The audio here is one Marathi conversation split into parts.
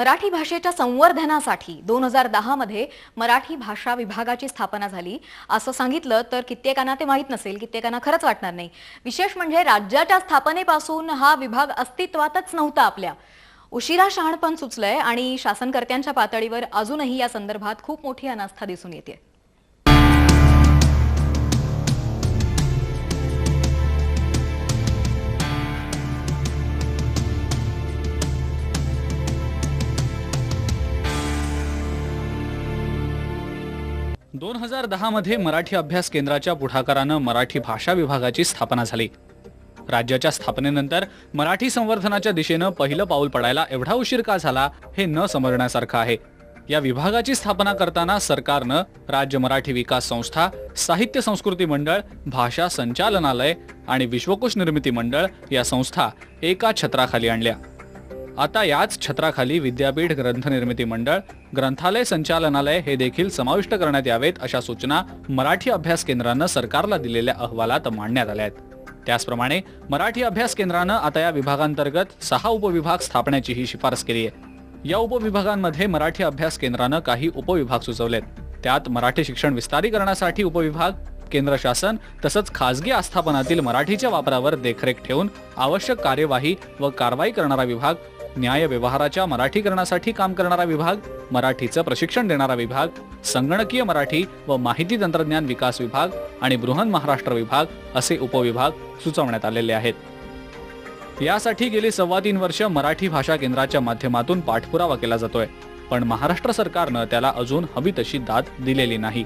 मराठी भाषेच्या संवर्धनासाठी 2010 मध्ये मराठी भाषा विभागाची स्थापना झाली असं सांगितलं तर कित्येकांना ते माहित नसेल, कित्येकांना खरंच वाटणार नाही। विशेष म्हणजे राज्याच्या स्थापनेपासून हा विभाग अस्तित्वातच नव्हता आपल्या। उशिरा शहाणपण सुचलंय आणि शासनकर्त्यांच्या पातळीवर अजूनही या संदर्भात खूप मोठी अनास्था दिसून येते। 2010 मध्ये मराठी अभ्यास केंद्राच्या पुढाकारानं मराठी भाषा विभागाची स्थापना झाली। राज्याच्या स्थापनेनंतर मराठी संवर्धनाच्या दिशेनं पहिलं पाऊल पडायला एवढा उशीर का झाला हे न समजण्यासारखं आहे। या विभागाची स्थापना करताना सरकारनं राज्य मराठी विकास संस्था, साहित्य संस्कृती मंडळ, भाषा संचालनालय आणि विश्वकोश निर्मिती मंडळ या संस्था एका छत्राखाली आणल्या। आता याच छत्राखाली विद्यापीठ ग्रंथ निर्मिती मंडळ, ग्रंथालय संचालनालय हे देखील समाविष्ट करण्यात यावेत अशा सूचना मराठी अभ्यास केंद्रानं सरकारला दिलेल्या अहवालात मांडण्यात आल्या आहेत। त्याचप्रमाणे मराठी अभ्यास केंद्रानं आता या विभागांतर्गत 6 उपविभाग स्थापण्याचीही शिफारस केली आहे। या उपविभागांमध्ये मराठी अभ्यास केंद्रानं काही उपविभाग सुचवलेत। त्यात मराठी शिक्षण विस्तारीकरणासाठी उपविभाग, केंद्र शासन तसंच खासगी आस्थापनातील मराठीच्या वापरावर देखरेख ठेवून आवश्यक कार्यवाही व कारवाई करणारा विभाग, न्याय व्यवहाराच्या मराठीकरणासाठी काम करणारा विभाग, मराठीचं प्रशिक्षण देणारा विभाग, संगणकीय मराठी व माहिती तंत्रज्ञान विकास विभाग आणि बृहन महाराष्ट्र विभाग असे उपविभाग सुचवण्यात आलेले आहेत। यासाठी गेली 3.25 वर्ष मराठी भाषा केंद्राच्या माध्यमातून पाठपुरावा केला जातोय, पण महाराष्ट्र सरकारनं त्याला अजून हवी तशी दाद दिलेली नाही।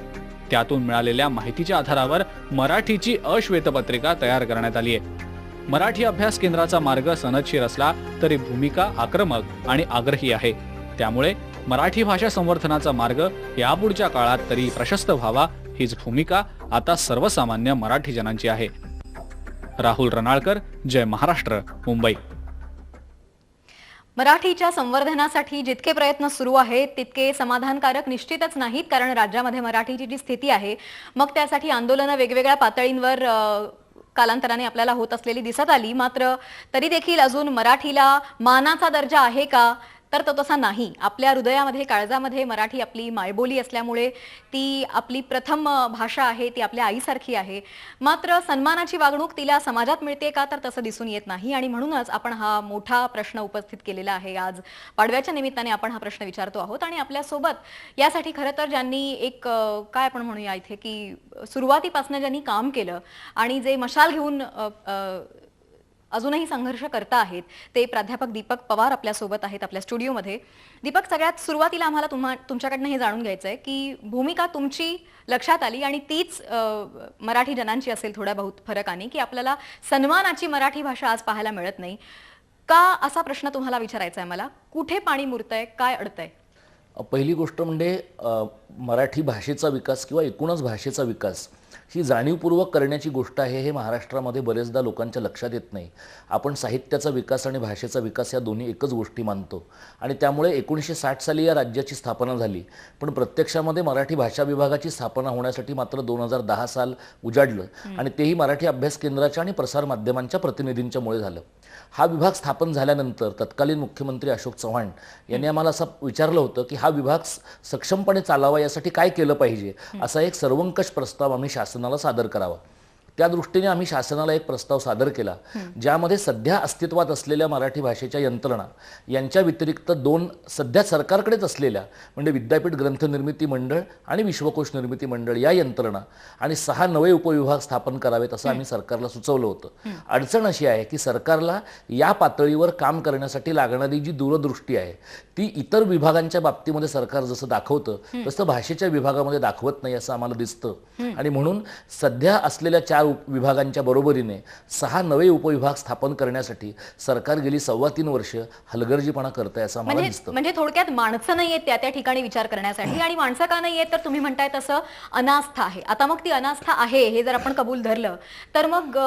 त्यातून मिळालेल्या माहितीच्या आधारावर मराठीची अश्वेतपत्रिका तयार करण्यात आली आहे। मराठी अभ्यास केंद्राचा मार्ग सनदशीर असला तरी भूमिका आक्रमक आणि आग्रही आहे। त्यामुळे मराठी भाषा संवर्धनाचा मार्ग यापुढच्या काळात तरी प्रशस्त व्हावा हीच भूमिका आता सर्वसामान्य मराठी जनांची आहे। राहुल रनाळकर, जय महाराष्ट्र, मुंबई। मराठीच्या संवर्धनासाठी जितके प्रयत्न सुरू आहेत तितके समाधानकारक निश्चितच नाहीत, कारण राज्यामध्ये मराठीची जी स्थिती आहे मग त्यासाठी आंदोलनं वेगवेगळ्या पातळींवर कालांतराने आपल्याला होत असलेली दिसत आली। मात्र तरी देखील अजून मराठीला मानाचा दर्जा आहे का, तर तो तसा नाही। आपल्या हृदयामध्ये, काळजामध्ये मराठी आपली मायबोली असल्यामुळे ती आपली प्रथम भाषा आहे, ती आपल्या आईसारखी आहे। मात्र सन्मानाची वागणूक तिला समाजात मिळते का, तर तसं दिसून येत नाही। आणि म्हणूनच आपण हा मोठा प्रश्न उपस्थित केलेला आहे। आज पाडव्याच्या निमित्ताने आपण हा प्रश्न विचारतो आहोत आणि आपल्यासोबत यासाठी खरं तर ज्यांनी एक काय आपण म्हणूया इथे की सुरुवातीपासून ज्यांनी काम केलं आणि जे मशाल घेऊन अजूनही संघर्ष करता आहेत ते प्राध्यापक दीपक पवार आपल्यासोबत आहेत आपल्या स्टुडिओमध्ये। दीपक, सगळ्यात सुरुवातीला आम्हाला तुमच्याकडनं हे जाणून घ्यायचं आहे की भूमिका तुमची लक्षात आली आणि तीच मराठी जनांची असेल थोड्या बहुत फरकाने, की आपल्याला सन्मानाची मराठी भाषा आज पाहायला मिळत नाही का, असा प्रश्न तुम्हाला विचारायचा आहे मला। कुठे पाणी मुरतंय, काय अडतंय? पहिली गोष्ट म्हणजे मराठी भाषेचा विकास किंवा एकूणच भाषेचा विकास ही जाणीवपूर्वक करण्याची गोष्ट आहे, हे महाराष्ट्रामध्ये बरेचदा लोकांच्या लक्षात येत नाही। आपण साहित्याचा विकास आणि भाषेचा विकास या दोन्ही एकच गोष्टी मानतो आणि त्यामुळे 1960 साली या राज्याची स्थापना झाली, पण प्रत्यक्षामध्ये मराठी भाषा विभागाची स्थापना होण्यासाठी मात्र 2010 साल उजाडलं आणि तेही मराठी अभ्यास केंद्राच्या आणि प्रसार माध्यमांच्या प्रतिनिधींच्यामुळे झालं। हा विभाग स्थापन झाल्यानंतर तत्कालीन मुख्यमंत्री अशोक चव्हाण यांनी आम्हाला असं विचारलं होतं की हा विभाग सक्षमपणे चालावा यासाठी काय केलं पाहिजे, असा एक सर्वंकष प्रस्ताव आम्ही शासनाला सादर करावा। त्या दृष्टीने आम्ही शासनाला एक प्रस्ताव सादर केला, ज्यामध्ये सध्या अस्तित्वात असलेल्या मराठी भाषेच्या यंत्रणा यांच्या व्यतिरिक्त 2 सध्या सरकारकडेच असलेल्या म्हणजे विद्यापीठ ग्रंथ निर्मिती मंडळ आणि विश्वकोश निर्मिती मंडळ या यंत्रणा आणि 6 नवे उपविभाग स्थापन करावेत असं आम्ही सरकारला सुचवलं होतं। अडचण अशी आहे की सरकारला या पातळीवर काम करण्यासाठी लागणारी जी दूरदृष्टी आहे ती इतर विभागांच्या बाबतीमध्ये सरकार जसं दाखवतं तसं भाषेच्या विभागामध्ये दाखवत नाही असं आम्हाला दिसतं आणि म्हणून सध्या असलेल्या 4 विभागांच्या बरोबरीने 6 नवे उपविभाग स्थापन करण्यासाठी सरकार गेली 3.25 वर्ष हलगर्जीपणा करत आहे असं आम्हाला दिसतं। म्हणजे थोडक्यात माणसं नाहीयेत त्या ठिकाणी विचार करण्यासाठी, आणि माणसं का नाहीयेत तर तुम्ही म्हणताय तसं अनास्था आहे। आता मग ती अनास्था आहे हे जर आपण कबूल धरलं तर मग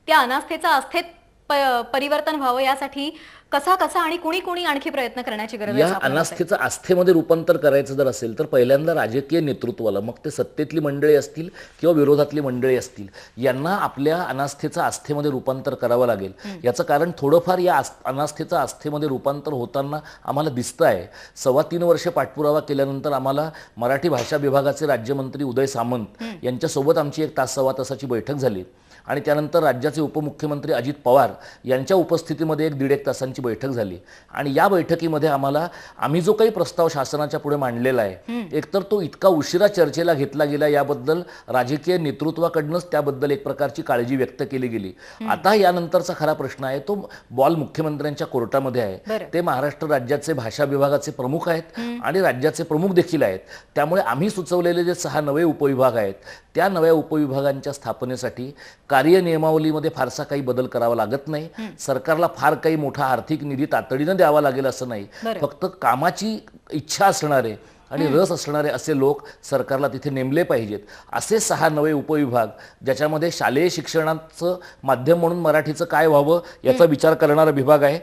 त्या अनास्थेचा आस्थेत परिवर्तन व्हावं यासाठी कसा कसा आणि कुणी कुणी आणखी प्रयत्न करण्याची गरज आहे या असं आपल्याला वाटतंय? अनास्थेचं आस्थेमध्ये रूपांतर करायचं जर असेल तर पहिल्यांदा राजकीय नेतृत्वाला, मग ते सत्तेतली मंडळी असतील किंवा विरोधातली मंडळी असतील, यांना आपल्या अनास्थेचं आस्थेमध्ये रूपांतर करावं लागेल. याचं कारण थोडंफार या अनास्थेचं आस्थेमध्ये रूपांतर होताना आम्हाला दिसतं आहे. 3.25 वर्ष पाठपुरावा केल्यानंतर आम्हाला मराठी भाषा विभागाचे राज्यमंत्री उदय सामंत यांच्यासोबत आमची 1 तास सव्वा तासाची बैठक झाली आणि त्यानंतर राज्याचे उपमुख्यमंत्री अजित पवार यांच्या उपस्थितीमध्ये 1-1.5 तासांची बैठक झाली आणि या बैठकीमध्ये आम्ही जो काही प्रस्ताव शासनाच्या पुढे मांडलेला आहे, एकतर तो इतका उशिरा चर्चेला घेतला गेला याबद्दल राजकीय नेतृत्वाकडनंच त्याबद्दल एक प्रकारची काळजी व्यक्त केली गेली. आता यानंतरचा खरा प्रश्न आहे तो बॉल मुख्यमंत्र्यांच्या कोर्टामध्ये आहे. बरं. ते महाराष्ट्र राज्याचे भाषा विभागाचे प्रमुख आहेत आणि राज्याचे प्रमुख देखील आहेत. त्यामुळे आम्ही सुचवलेले जे 6 नवे उपविभाग आहेत त्या नव्या उपविभागांच्या स्थापनेसाठी कार्यनियमावलीमध्ये फारसा काही बदल करावा लागत नाही. सरकारला फार काही मोठा आर्थिक निधी तातडीनं द्यावा लागेल असं नाही. बरं. फक्त कामाची इच्छा असणारे आणि रस असणारे असे लोक सरकारला तिथे नेमले पाहिजेत. असे 6 नवे उपविभाग ज्याच्यामध्ये शालेय शिक्षणाचं माध्यम म्हणून मराठीचं काय व्हावं याचा विचार करणारा विभाग आहे,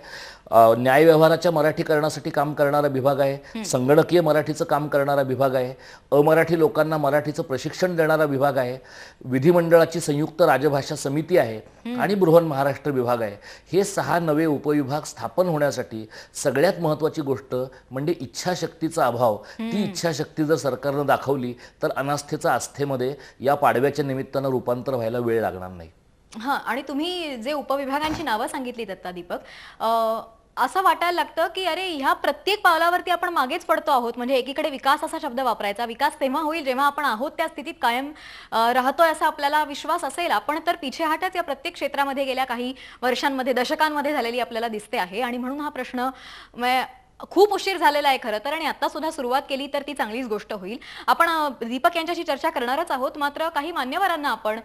न्याय व्यवहाराच्या मराठीकरणासाठी काम करणारा विभाग आहे, संगणकीय मराठीचं काम करणारा विभाग आहे, अमराठी लोकांना मराठीचं प्रशिक्षण देणारा विभाग आहे, विधिमंडळाची संयुक्त राजभाषा समिती आहे आणि बृहन महाराष्ट्र विभाग आहे. हे 6 नवे उपविभाग स्थापन होण्यासाठी सगळ्यात महत्त्वाची गोष्ट म्हणजे इच्छाशक्तीचा अभाव. ती इच्छाशक्ती जर सरकारनं दाखवली तर अनास्थेचा आस्थेमध्ये या पाडव्याच्या निमित्तानं रूपांतर व्हायला वेळ लागणार नाही. हां, आणि तुम्ही जे उपविभागांची नावं सांगितलीत आता दीपक, असं वाटायला लागतं की अरे ह्या प्रत्येक पावलावरती आपण मागेच पडतो आहोत. म्हणजे एकीकडे विकास असा शब्द वापरायचा, विकास तेव्हा होईल जेव्हा आपण आहोत त्या स्थितीत कायम राहतोय असा आपल्याला विश्वास असेल. आपण तर पिछेहाटच या प्रत्येक क्षेत्रामध्ये गेल्या काही वर्षांमध्ये, दशकांमध्ये झालेली आपल्याला दिसते आहे आणि म्हणून हा प्रश्न खूप उशीर झालेला आहे खरं तर, आणि आता सुद्धा सुरुवात केली तर ती चांगलीच गोष्ट होईल. आपण दीपक यांच्याशी चर्चा करणारच आहोत. मात्र काही मान्यवरांना आपण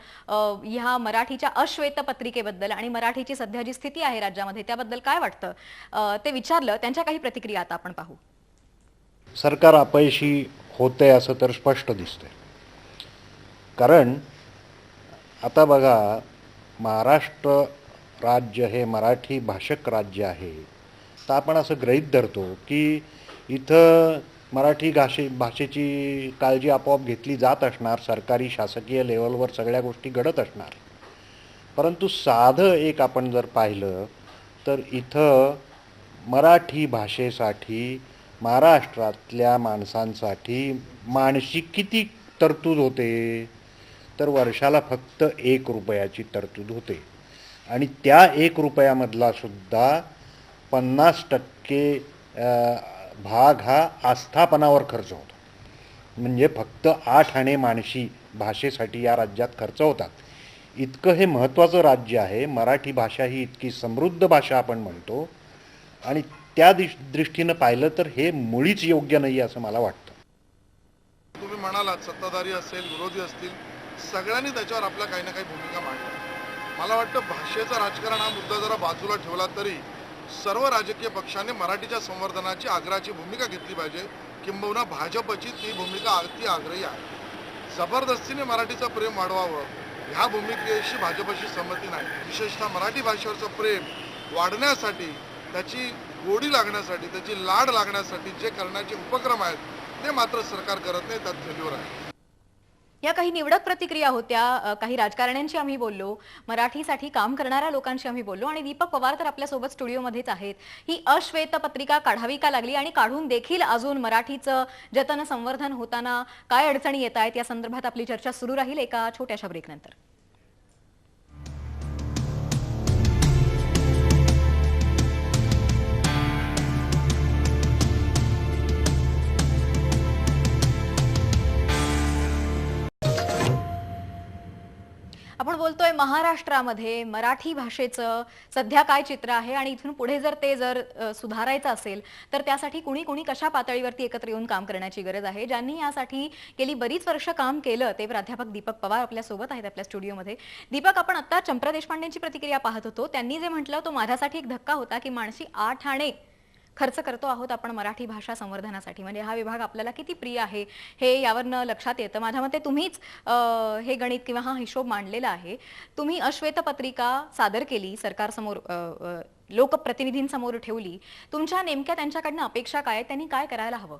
ह्या मराठीच्या अश्वेतपत्रिकेबद्दल आणि मराठीची सध्या जी स्थिती आहे राज्यामध्ये त्याबद्दल काय वाटतं ते विचारलं. त्यांच्या काही प्रतिक्रिया आता आपण पाहू. सरकार अपयशी होते असं तर स्पष्ट दिसतंय. कारण आता बघा, महाराष्ट्र राज्य हे मराठी भाषक राज्य आहे. तर आपण असं गृहीत धरतो की इथं मराठी भाषेची काळजी आपोआप घेतली जात असणार, सरकारी शासकीय लेवलवर सगळ्या गोष्टी घडत असणार. परंतु साधं एक आपण जर पाहिलं तर इथं मराठी भाषेसाठी महाराष्ट्रातल्या माणसांसाठी मानसिक किती तरतूद होते, तर वर्षाला फक्त 1 रुपयाची तरतूद होते आणि त्या 1 रुपयामधला सुद्धा 50% भाग हा आस्थापनावर खर्च होतो. म्हणजे फक्त 8 आणे माणशी भाषेसाठी या राज्यात खर्च होतात. इतकं हे महत्त्वाचं राज्य आहे. मराठी भाषा ही इतकी समृद्ध भाषा आपण म्हणतो आणि त्या दृष्टीनं पाहिलं तर हे मुळीच योग्य नाही असं मला वाटतं. तुम्ही म्हणालात सत्ताधारी असेल, विरोधी असतील, सगळ्यांनी त्याच्यावर आपल्या काही ना काही भूमिका मांडल्या. मला वाटतं भाषेचं राजकारण हा मुद्दा जरा बाजूला ठेवला तरी सर्व राजकीय पक्षांनी मराठीच्या संवर्धनाची आग्रहाची भूमिका घेतली पाहिजे. किंबहुना भाजपची ती भूमिका अगदी आग्रही आहे. जबरदस्तीने मराठीचं प्रेम वाढवावं ह्या भूमिकेशी भाजपशी संमती नाही. विशेषतः मराठी भाषेवरचं प्रेम वाढण्यासाठी, त्याची गोडी लागण्यासाठी, त्याची लाड लागण्यासाठी जे करण्याचे उपक्रम आहेत ते मात्र सरकार करत नाही, त्यात फेल्युअर आहे. या काही निवडक प्रतिक्रिया होत्या. काही राजकारण्यांशी आम्ही बोललो, मराठीसाठी काम करणाऱ्या लोकांशी आम्ही बोललो आणि दीपक पवार तर आपल्यासोबत स्टुडिओमध्येच आहेत. ही अश्वेतपत्रिका काढावी का लागली आणि काढून देखील अजून मराठीचं जतन संवर्धन होताना काय अडचणी येत आहेत या संदर्भात आपली चर्चा सुरू राहील एका छोट्याशा ब्रेकनंतर. आपण बोलतोय महाराष्ट्रामध्ये मराठी भाषेचं सध्या काय चित्र आहे आणि इथून पुढे जर ते सुधारायचं असेल तर त्यासाठी कुणी कुणी कशा पातळीवरती एकत्र येऊन काम करण्याची गरज आहे. ज्यांनी यासाठी गेली बरीच वर्ष काम केलं ते प्राध्यापक दीपक पवार आपल्या सोबत आहेत आपल्या स्टुडिओमध्ये. दीपक, आपण आता चंप्रा देशपांडेंची प्रतिक्रिया पाहत होतो. त्यांनी जे म्हटलं तो माझ्यासाठी एक धक्का होता की माणशी 8 आणे खर्च करतो आहोत आपण मराठी भाषा संवर्धनासाठी, म्हणजे हा विभाग आपल्याला किती प्रिय आहे हे यावरनं लक्षात येतं. माझ्या मते तुम्हीच हे गणित किंवा हा हिशोब मांडलेला आहे. तुम्ही अश्वेतपत्रिका सादर केली सरकारसमोर, लोकप्रतिनिधींसमोर ठेवली. तुमच्या नेमक्या त्यांच्याकडनं अपेक्षा काय आहेत, त्यांनी काय करायला हवं?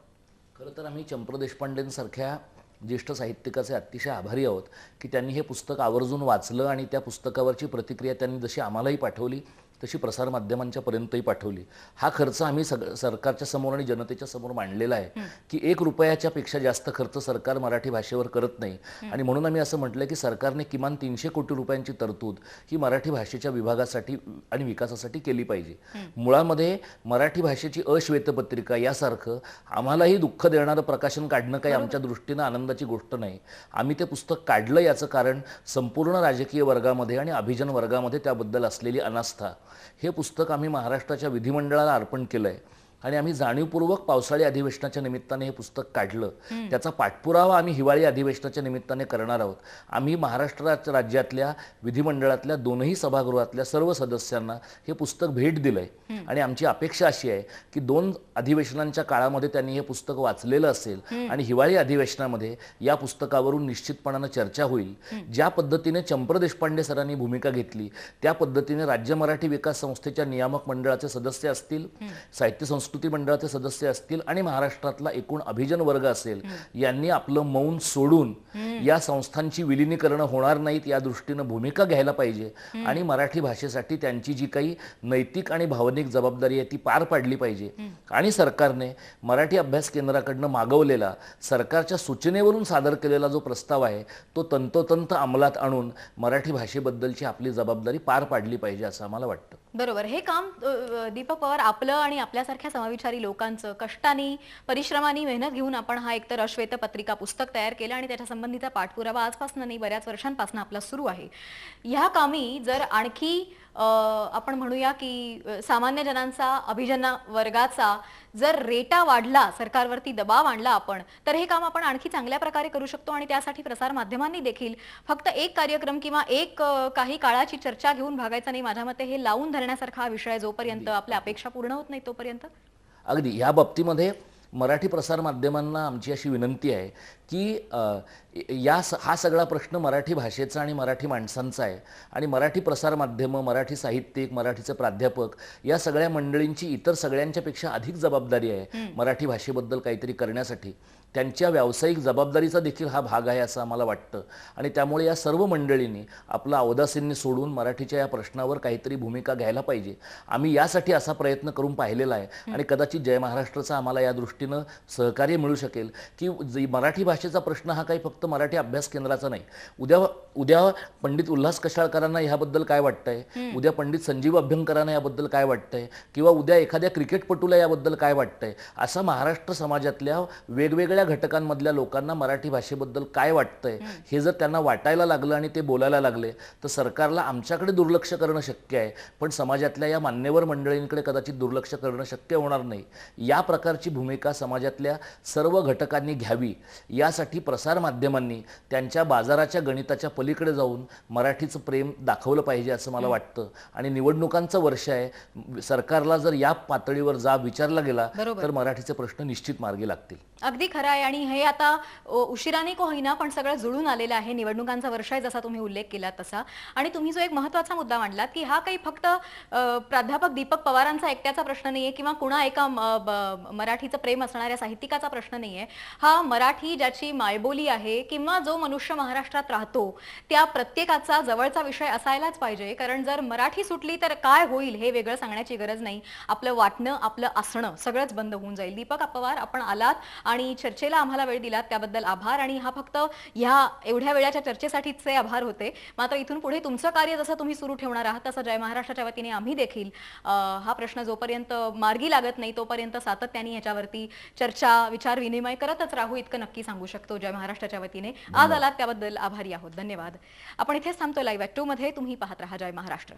खरं तर आम्ही चंपू देशपांडेंसारख्या ज्येष्ठ साहित्यिकाचे अतिशय आभारी आहोत की त्यांनी हे पुस्तक आवर्जून वाचलं आणि त्या पुस्तकावरची प्रतिक्रिया त्यांनी जशी आम्हालाही पाठवली तशी प्रसारमाध्यमांच्या पर्यंतही पाठवली. हा खर्च आम्ही सरकारच्या समोर आणि जनतेच्या समोर मांडलेला आहे की 1 रुपयाच्या पेक्षा जास्त खर्च सरकार मराठी भाषेवर करत नाही. आणि म्हणून आम्ही असं म्हटलं की सरकारने किमान 300 कोटी रुपयांची तरतूद ही मराठी भाषेच्या विभागासाठी आणि विकासासाठी केली पाहिजे. मुळामध्ये मराठी भाषेची अश्वेतपत्रिका यासारखं आम्हालाही दुःख देणारं प्रकाशन काढणं काही आमच्या दृष्टीनं आनंदाची गोष्ट नाही. आम्ही ते पुस्तक काढलं याचं कारण संपूर्ण राजकीय वर्गामध्ये आणि अभिजन वर्गामध्ये त्याबद्दल असलेली अनास्था. हे पुस्तक आम्ही महाराष्ट्राच्या विधिमंडळाला अर्पण केलं आहे आणि आम्ही जाणीवपूर्वक पावसाळी अधिवेशनाच्या निमित्ताने हे पुस्तक काढलं. त्याचा पाठपुरावा आम्ही हिवाळी अधिवेशनाच्या निमित्ताने करणार आहोत. आम्ही महाराष्ट्र राज्यातल्या विधिमंडळातल्या 2ही सभागृहातल्या सर्व सदस्यांना हे पुस्तक भेट दिलंय आणि आमची अपेक्षा अशी आहे की 2 अधिवेशनांच्या काळामध्ये त्यांनी हे पुस्तक वाचलेलं असेल आणि हिवाळी अधिवेशनामध्ये या पुस्तकावरून निश्चितपणानं चर्चा होईल. ज्या पद्धतीने चंपू देशपांडे सरांनी भूमिका घेतली त्या पद्धतीने राज्य मराठी विकास संस्थेच्या नियामक मंडळाचे सदस्य असतील, साहित्य संस्कृती मंडळाचे सदस्य असतील आणि महाराष्ट्रातला एकूण अभिजन वर्ग असेल, यांनी आपलं मौन सोडून या संस्थांची विलिनीकरण होणार नाहीत या दृष्टीनं भूमिका घ्यायला पाहिजे आणि मराठी भाषेसाठी त्यांची जी काही नैतिक आणि भावनिक जबाबदारी आहे ती पार पाडली पाहिजे. आणि सरकारने मराठी अभ्यास केंद्राकडनं मागवलेला, सरकारच्या सूचनेवरून सादर केलेला जो प्रस्ताव आहे तो तंतोतंत अंमलात आणून मराठी भाषेबद्दलची आपली जबाबदारी पार पाडली पाहिजे असं आम्हाला वाटतं. बरोबर. हे काम दीपक पवार आपलं आणि आपल्यासारख्या समविचारी लोकांचं कष्टाने, परिश्रमाने, मेहनत घेऊन आपण हा एकतर अश्वेतपत्रिका पुस्तक तयार केलं आणि त्याच्या संबंधीचा पाठपुरावा आजपासून नाही बऱ्याच वर्षांपासून आपला सुरू आहे. ह्या कामी जर आणखी आपण म्हणूया की सामान्य जनांचा, अभिजन वर्गाचा जर रेटा वाढला, सरकारवरती दबाव आणला आपण, तर हे काम आपण आणखी चांगल्या प्रकारे करू शकतो. आणि त्यासाठी प्रसार माध्यमांनी देखील फक्त एक कार्यक्रम किंवा एक काही काळाची चर्चा घेऊन भागायचं नाही. माझ्या मते हे लावून धरण्यासारखा हा विषय जोपर्यंत आपल्या अपेक्षा पूर्ण होत नाही तोपर्यंत. अगदी या बाबतीमध्ये मराठी प्रसार माध्यमांना आमची अशी विनंती आहे की हा सगळा प्रश्न मराठी भाषेचा आणि मराठी माणसांचा आहे आणि मराठी प्रसार माध्यमं, मराठी साहित्यिक, मराठीचे प्राध्यापक या सगळ्या मंडळींची इतर सगळ्यांच्या पेक्षा अधिक जबाबदारी आहे मराठी भाषेबद्दल काहीतरी करण्यासाठी. त्यांच्या व्यावसायिक जबाबदारीचा देखील हा भाग आहे असं आम्हाला वाटतं आणि त्यामुळे या सर्व मंडळींनी आपलं औदासीन्य सोडून मराठीच्या या प्रश्नावर काहीतरी भूमिका घ्यायला पाहिजे. आम्ही यासाठी असा प्रयत्न करून पाहिलेला आहे आणि कदाचित जय महाराष्ट्राचं आम्हाला या दृष्टीनं सहकार्य मिळू शकेल की मराठी भाषेचा प्रश्न हा काही फक्त मराठी अभ्यास केंद्राचा नाही. उद्या पंडित उल्हास कशाळकरांना याबद्दल काय वाटतंय, उद्या पंडित संजीव अभ्यंकरांना याबद्दल काय वाटतंय किंवा उद्या एखाद्या क्रिकेटपटूला याबद्दल काय वाटतंय, असा महाराष्ट्र समाजातल्या वेगवेगळ्या घटकांमधल्या लोकांना मराठी भाषेबद्दल काय वाटतंय हे जर त्यांना वाटायला लागलं आणि ते बोलायला लागले तर सरकारला आमच्याकडे दुर्लक्ष करणं शक्य आहे, पण समाजातल्या या मान्यवर मंडळींकडे कदाचित दुर्लक्ष करणं शक्य होणार नाही. या प्रकारची भूमिका समाजातल्या सर्व घटकांनी घ्यावी यासाठी प्रसार माध्यमांनी त्यांच्या बाजाराच्या गणिताच्या पलीकडे जाऊन मराठीचं प्रेम दाखवलं पाहिजे असं मला वाटतं. आणि निवडणुकांचं वर्ष आहे, सरकारला जर या पातळीवर जाब विचारला गेला तर मराठीचे प्रश्न निश्चित मार्गी लागतील. अगदी खरं आहे. आणि हे आता उशिराने को होईना पण सगळं जुळून आलेलं आहे. निवडणुकांचा वर्ष आहे जसा तुम्ही उल्लेख केला तसा. आणि तुम्ही जो एक महत्त्वाचा मुद्दा मांडलात की हा काही फक्त प्राध्यापक दीपक पवारांचा एकट्याचा प्रश्न नाहीये किंवा कुणा एका मराठीचं प्रेम असणाऱ्या साहित्यिकाचा प्रश्न नाहीये. हा मराठी ज्याची मायबोली आहे किंवा जो मनुष्य महाराष्ट्रात राहतो त्या प्रत्येकाचा जवळचा विषय असायलाच पाहिजे. कारण जर मराठी सुटली तर काय होईल हे वेगळं सांगण्याची गरज नाही. आपलं वाटणं, आपलं असणं सगळंच बंद होऊन जाईल. दीपक पवार, आपण आलात आणि चर्चेला आम्हाला वेळ दिलात त्याबद्दल आभार. आणि हा फक्त ह्या एवढ्या वेळाच्या चर्चेसाठीचे आभार होते. मात्र इथून पुढे तुमचं कार्य जसं तुम्ही सुरू ठेवणार आहात तसं जय महाराष्ट्राच्या वतीने आम्ही देखील हा प्रश्न जोपर्यंत मार्गी लागत नाही तोपर्यंत सातत्याने ह्याच्यावरती चर्चा, विचार विनिमय करतच राहू इतकं नक्की सांगू शकतो जय महाराष्ट्राच्या वतीने. आज आलात त्याबद्दल आभारी आहोत. धन्यवाद. आपण इथेच थांबतो. लाईव्ह ॲक्ट 2 मध्ये तुम्ही पाहत राहा जय महाराष्ट्र.